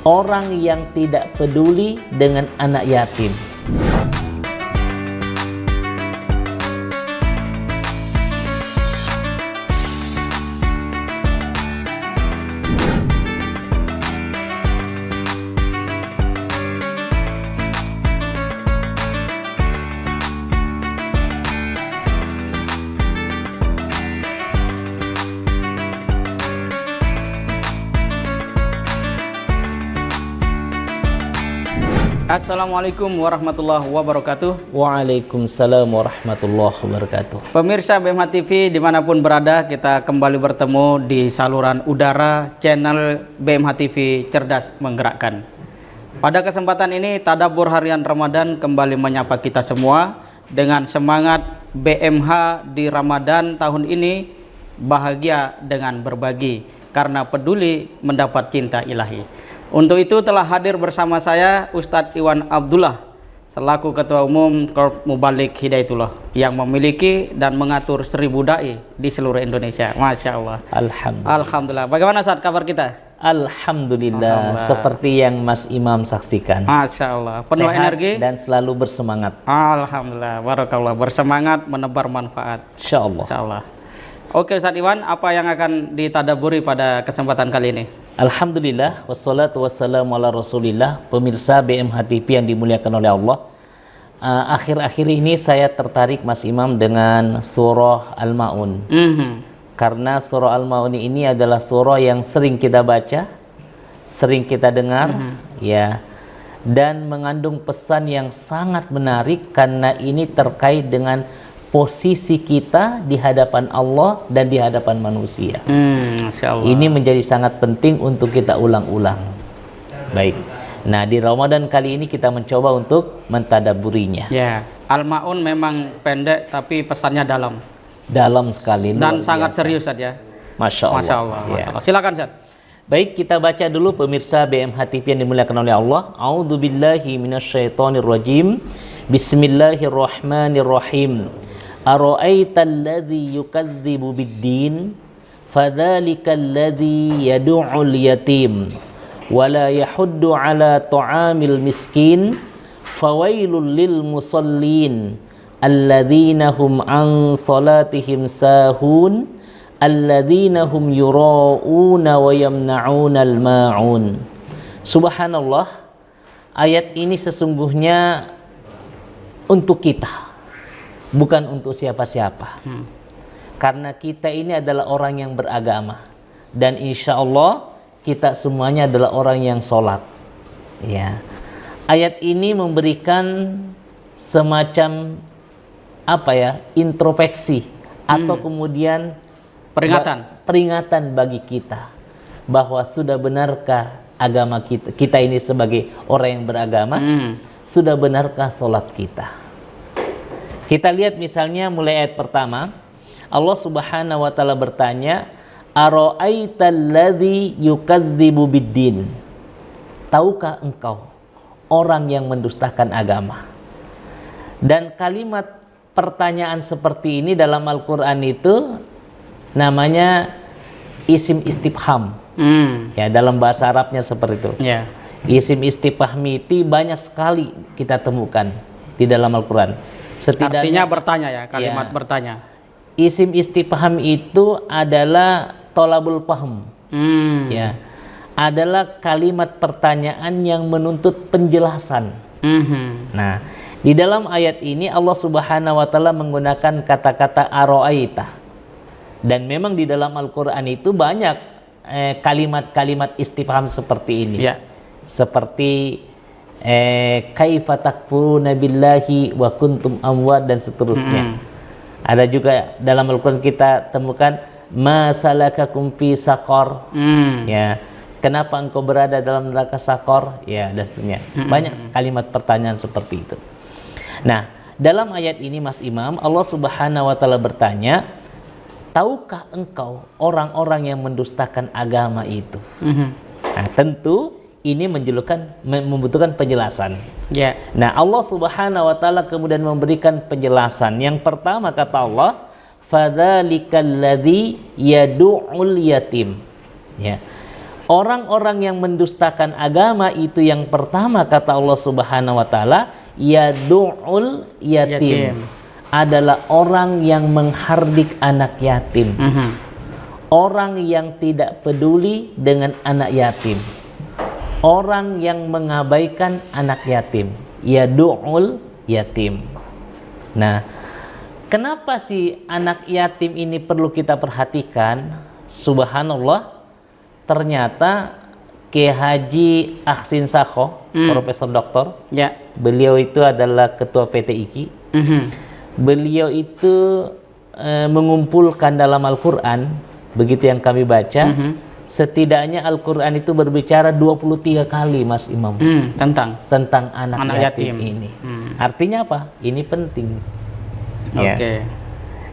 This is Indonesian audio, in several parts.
orang yang tidak peduli dengan anak yatim. Assalamualaikum warahmatullahi wabarakatuh. Waalaikumsalam warahmatullahi wabarakatuh. Pemirsa BMH TV dimanapun berada, kita kembali bertemu di saluran udara channel BMH TV Cerdas Menggerakkan. Pada kesempatan ini Tadabbur Harian Ramadan kembali menyapa kita semua dengan semangat BMH di Ramadan tahun ini bahagia dengan berbagi karena peduli mendapat cinta ilahi. Untuk itu telah hadir bersama saya Ustadz Iwan Abdullah selaku Ketua Umum Korps Mubalik Hidayatullah yang memiliki dan mengatur 1000 dai di seluruh Indonesia. Masya Allah. Alhamdulillah. Bagaimana Ustadz kabar kita? Alhamdulillah. Seperti yang Mas Imam saksikan. Masya Allah. Penuh sehat energi dan selalu bersemangat. Alhamdulillah. Barakallah. Bersemangat menebar manfaat. Insya Allah. Insya Allah. Oke Ustadz Iwan, apa yang akan ditadaburi pada kesempatan kali ini? Alhamdulillah, wassalatu wassalamu ala rasulillah. Pemirsa BMH TV yang dimuliakan oleh Allah, akhir-akhir ini saya tertarik Mas Imam dengan surah Al-Ma'un. Karena surah Al-Ma'un ini adalah surah yang sering kita baca, sering kita dengar, ya, dan mengandung pesan yang sangat menarik karena ini terkait dengan posisi kita di hadapan Allah dan di hadapan manusia. Masya Allah. Ini menjadi sangat penting untuk kita ulang-ulang. Baik. Nah, di Ramadan kali ini kita mencoba untuk mentadaburinya. Ya, Al-Ma'un memang pendek tapi pesannya dalam. Dalam sekali. Dan sangat serius saja. Masya Allah. Masya Allah. Ya. Masya Allah. Silakan Ustaz. Baik, kita baca dulu pemirsa BMH TV yang dimuliakan oleh Allah. A'udzubillahi minasyaitonirrajim. Bismillahirrahmanirrahim. Ara'aital ladzi yukadzibu bid-din fadzalikal ladzi yad'ul yatim wa la yahuddu 'ala ta'amil miskin fawailul lil musallin alladzina hum an salatihim sahun alladzina hum yura'una wa yamna'unal ma'un. Subhanallah, ayat ini sesungguhnya untuk kita, bukan untuk siapa-siapa. Karena kita ini adalah orang yang beragama dan insya Allah kita semuanya adalah orang yang sholat. Ya. Ayat ini memberikan semacam introspeksi atau kemudian peringatan bagi kita bahwa sudah benarkah agama kita ini sebagai orang yang beragama, sudah benarkah sholat kita. Kita lihat misalnya mulai ayat pertama, Allah Subhanahu wa taala bertanya, "Ara'aital ladzi yukadzibu bid-din?" Tahukah engkau orang yang mendustakan agama? Dan kalimat pertanyaan seperti ini dalam Al-Qur'an itu namanya isim istifham. Ya, dalam bahasa Arabnya seperti itu. Ya. Isim istifham itu banyak sekali kita temukan di dalam Al-Qur'an. Artinya bertanya ya, kalimat bertanya. Isim istifham itu adalah tolabul fahm. Ya. Adalah kalimat pertanyaan yang menuntut penjelasan. Nah, di dalam ayat ini Allah Subhanahu wa taala menggunakan kata-kata ara'aita. Dan memang di dalam Al-Qur'an itu banyak kalimat-kalimat istifham seperti ini. Ya. Seperti kaifa takfuruna billahi wa kuntum amwat dan seterusnya. Ada juga dalam Al-Qur'an kita temukan ma salakakum fi saqar. Ya, kenapa engkau berada dalam neraka Saqar? Ya, dan seterusnya. Banyak kalimat pertanyaan seperti itu. Nah, dalam ayat ini Mas Imam, Allah Subhanahu wa taala bertanya, tahukah engkau orang-orang yang mendustakan agama itu? Nah, tentu ini membutuhkan penjelasan. Yeah. Nah, Allah Subhanahu wa taala kemudian memberikan penjelasan. Yang pertama kata Allah, fadzalikal ladzi yad'ul yatim. Ya. Orang-orang yang mendustakan agama itu yang pertama kata Allah Subhanahu wa taala, yadu'ul yatim. Adalah orang yang menghardik anak yatim. Orang yang tidak peduli dengan anak yatim. Orang yang mengabaikan anak yatim. Yadu'ul yatim. Nah, kenapa sih anak yatim ini perlu kita perhatikan? Subhanallah, ternyata Kiai Haji Ahsin Sakho, Profesor Doktor, beliau itu adalah ketua PT IKI. Beliau itu mengumpulkan dalam Al-Quran, begitu yang kami baca, setidaknya Al-Quran itu berbicara 23 kali, Mas Imam, tentang anak yatim ini. Artinya apa? Ini penting.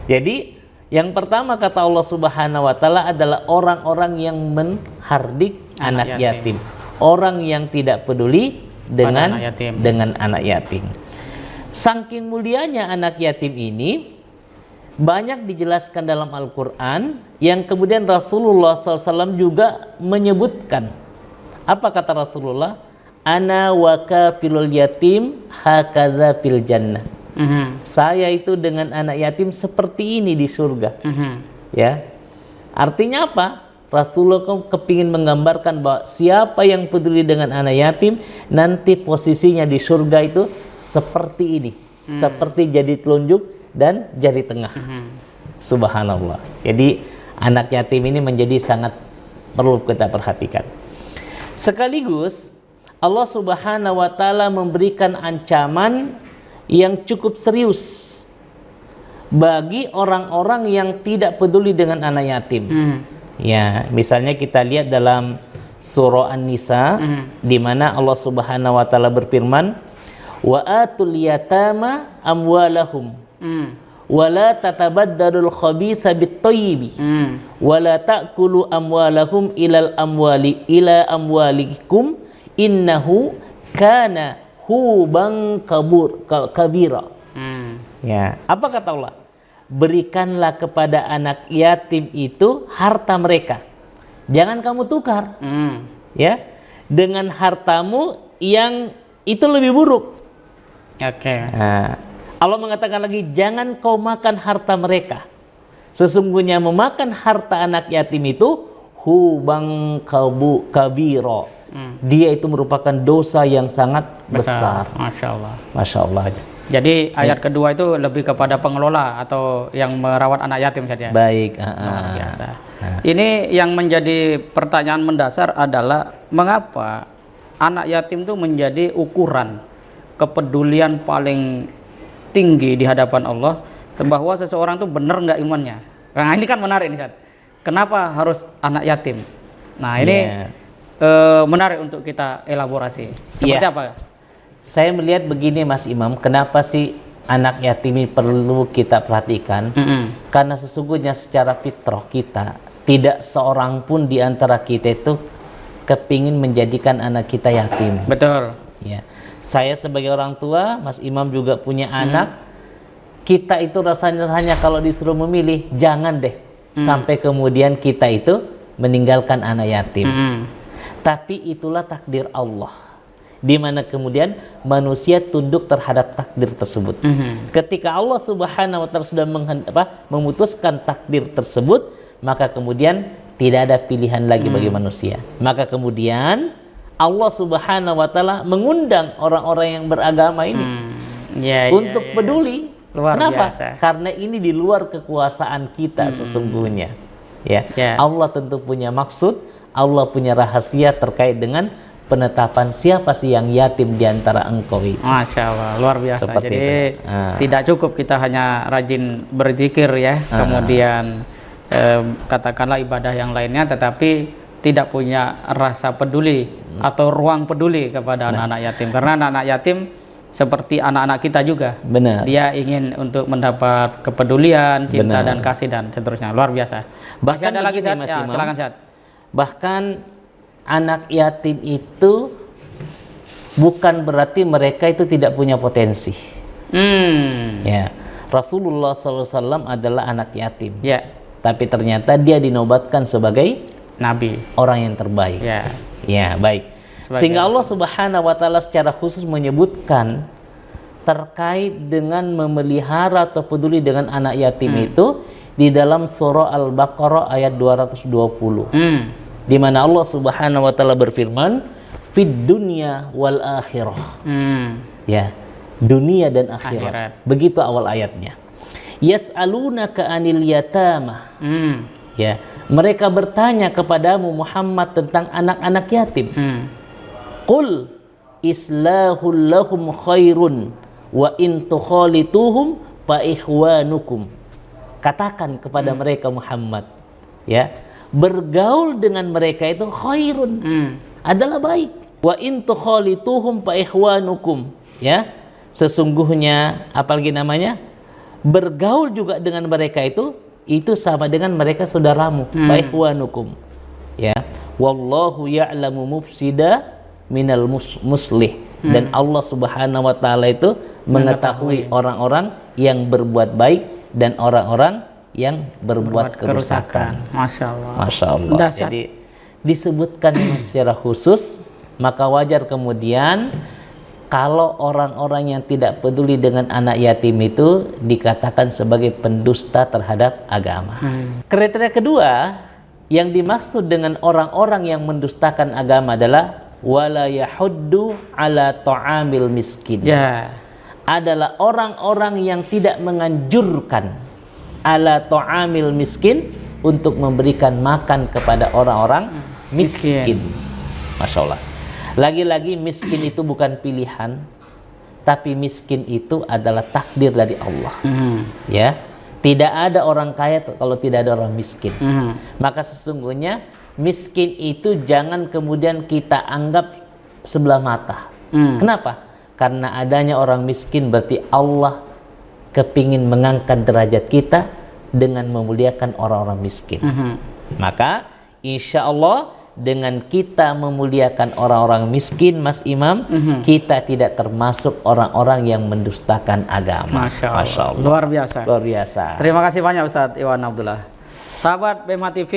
Jadi yang pertama kata Allah Subhanahu wa taala adalah orang-orang yang menghardik anak yatim. Orang yang tidak peduli dengan anak yatim. Saking mulianya anak yatim ini banyak dijelaskan dalam Al-Qur'an, yang kemudian Rasulullah SAW juga menyebutkan. Apa kata Rasulullah? Ana wa kafilul yatim hakadza fil jannah. Saya itu dengan anak yatim seperti ini di surga. Ya, artinya apa? Rasulullah kepingin menggambarkan bahwa siapa yang peduli dengan anak yatim, nanti posisinya di surga itu seperti ini, seperti jari telunjuk dan jari tengah. Subhanallah. Jadi anak yatim ini menjadi sangat perlu kita perhatikan. Sekaligus Allah Subhanahu wa taala memberikan ancaman yang cukup serius bagi orang-orang yang tidak peduli dengan anak yatim. Ya, misalnya kita lihat dalam surah An-Nisa, di mana Allah Subhanahu wa taala berfirman, wa atul yatama amwalahum wa la tatabaddalul khabitha bit-thayyibi wa la ta'kulu amwalahum ila amwalikum innahu kana huban kabira. Ya, apa kata Allah? Berikanlah kepada anak yatim itu harta mereka. Jangan kamu tukar, ya, dengan hartamu yang itu lebih buruk. Nah, Allah mengatakan lagi, jangan kau makan harta mereka. Sesungguhnya memakan harta anak yatim itu huban kabiro. Dia itu merupakan dosa yang sangat besar. Masya Allah. Jadi ayat kedua itu lebih kepada pengelola atau yang merawat anak yatim saja. Baik. Biasa. Ini yang menjadi pertanyaan mendasar adalah mengapa anak yatim itu menjadi ukuran kepedulian paling tinggi di hadapan Allah, bahwa seseorang itu benar nggak imannya. Nah ini kan menarik nih, Ustaz. Kenapa harus anak yatim? Nah ini menarik untuk kita elaborasi. Seperti apa? Saya melihat begini, Mas Imam, kenapa sih anak yatim ini perlu kita perhatikan? Karena sesungguhnya secara fitrah kita, tidak seorang pun di antara kita itu kepingin menjadikan anak kita yatim. Betul. Ya, saya sebagai orang tua, Mas Imam juga punya anak. Kita itu rasanya kalau disuruh memilih, jangan deh sampai kemudian kita itu meninggalkan anak yatim. Tapi itulah takdir Allah, di mana kemudian manusia tunduk terhadap takdir tersebut. Ketika Allah Subhanahu wa taala sudah memutuskan takdir tersebut, maka kemudian tidak ada pilihan lagi bagi manusia. Maka kemudian Allah Subhanahu wa taala mengundang orang-orang yang beragama ini untuk peduli. Kenapa? Biasa. Karena ini di luar kekuasaan kita sesungguhnya. Allah tentu punya maksud, Allah punya rahasia terkait dengan penetapan siapa sih yang yatim di antara engkau itu. Masya Allah, luar biasa. Seperti jadi tidak cukup kita hanya rajin berzikir ya, kemudian katakanlah ibadah yang lainnya, tetapi tidak punya rasa peduli atau ruang peduli kepada anak-anak yatim. Karena anak-anak yatim seperti anak-anak kita juga. Benar. Dia ingin untuk mendapat kepedulian, cinta dan kasih dan seterusnya. Luar biasa. Bahkan ada lagi, Zat? Ya, silakan, Zat. Bahkan anak yatim itu bukan berarti mereka itu tidak punya potensi. Ya, Rasulullah SAW adalah anak yatim. Tapi ternyata dia dinobatkan sebagai Nabi, orang yang terbaik. ya. Ya, baik. Sehingga Allah Subhanahu wa taala secara khusus menyebutkan terkait dengan memelihara atau peduli dengan anak yatim itu di dalam surah Al-Baqarah ayat 220. Di mana Allah Subhanahu wa taala berfirman, "Fid dunya wal akhirah." Ya, dunia dan akhirat. Begitu awal ayatnya. Yas'alunaka 'anil yatama. Ya, mereka bertanya kepadamu Muhammad tentang anak-anak yatim. Qul islahul lahum khairun wa in tukhalituhum fa ikhwanukum. Katakan kepada mereka Muhammad, ya, bergaul dengan mereka itu khairun, adalah baik. Wa in tukhalituhum fa ikhwanukum, ya. Sesungguhnya apalagi namanya? Bergaul juga dengan mereka itu sama dengan mereka saudaramu, fa ikhwanukum. Ya. Wallahu ya'lamu mufsida minal muslih. Dan Allah Subhanahu wa taala itu mengetahui orang-orang yang berbuat baik dan orang-orang yang berbuat kerusakan. Masya Allah. Masya Allah. Jadi disebutkan secara khusus, maka wajar kemudian kalau orang-orang yang tidak peduli dengan anak yatim itu dikatakan sebagai pendusta terhadap agama. Kriteria kedua yang dimaksud dengan orang-orang yang mendustakan agama adalah wala yahuddu ala ta'amil miskin. Ya. Adalah orang-orang yang tidak menganjurkan ala ta'amil miskin untuk memberikan makan kepada orang-orang miskin. Masya Allah. Lagi-lagi miskin itu bukan pilihan, tapi miskin itu adalah takdir dari Allah. Ya, tidak ada orang kaya kalau tidak ada orang miskin. Maka sesungguhnya miskin itu jangan kemudian kita anggap sebelah mata. Kenapa? Karena adanya orang miskin berarti Allah kepingin mengangkat derajat kita dengan memuliakan orang-orang miskin. Maka insya Allah dengan kita memuliakan orang-orang miskin, Mas Imam, kita tidak termasuk orang-orang yang mendustakan agama. Masya Allah. Luar biasa. Luar biasa. Terima kasih banyak Ustadz Iwan Abdullah. Sahabat BMH TV,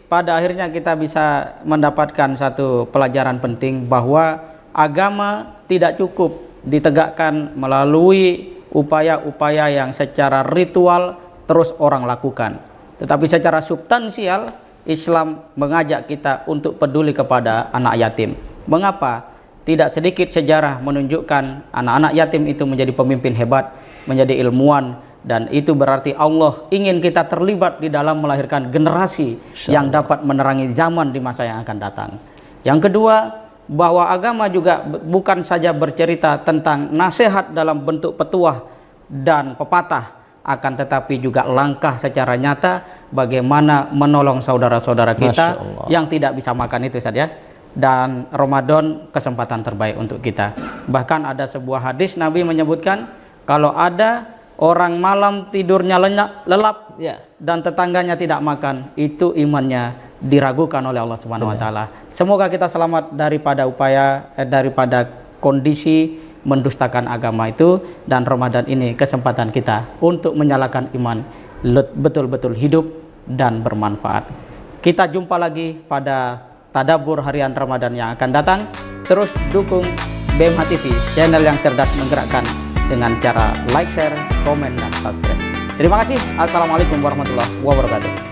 pada akhirnya kita bisa mendapatkan satu pelajaran penting bahwa agama tidak cukup ditegakkan melalui upaya-upaya yang secara ritual terus orang lakukan, tetapi secara substansial Islam mengajak kita untuk peduli kepada anak yatim. Mengapa? Tidak sedikit sejarah menunjukkan anak-anak yatim itu menjadi pemimpin hebat, menjadi ilmuwan, dan itu berarti Allah ingin kita terlibat di dalam melahirkan generasi yang dapat menerangi zaman di masa yang akan datang. Yang kedua, bahwa agama juga bukan saja bercerita tentang nasihat dalam bentuk petuah dan pepatah, akan tetapi juga langkah secara nyata bagaimana menolong saudara-saudara kita yang tidak bisa makan itu saja. Dan Ramadan kesempatan terbaik untuk kita. Bahkan ada sebuah hadis Nabi menyebutkan, kalau ada orang malam tidurnya lelap dan tetangganya tidak makan, itu imannya diragukan oleh Allah Subhanahu wa taala. Semoga kita selamat daripada daripada kondisi mendustakan agama itu, dan Ramadan ini kesempatan kita untuk menyalakan iman betul-betul hidup dan bermanfaat. Kita jumpa lagi pada Tadabbur Harian Ramadan yang akan datang. Terus dukung BMH TV, channel yang cerdas menggerakkan, dengan cara like, share, komen, dan subscribe. Terima kasih. Assalamualaikum warahmatullahi wabarakatuh.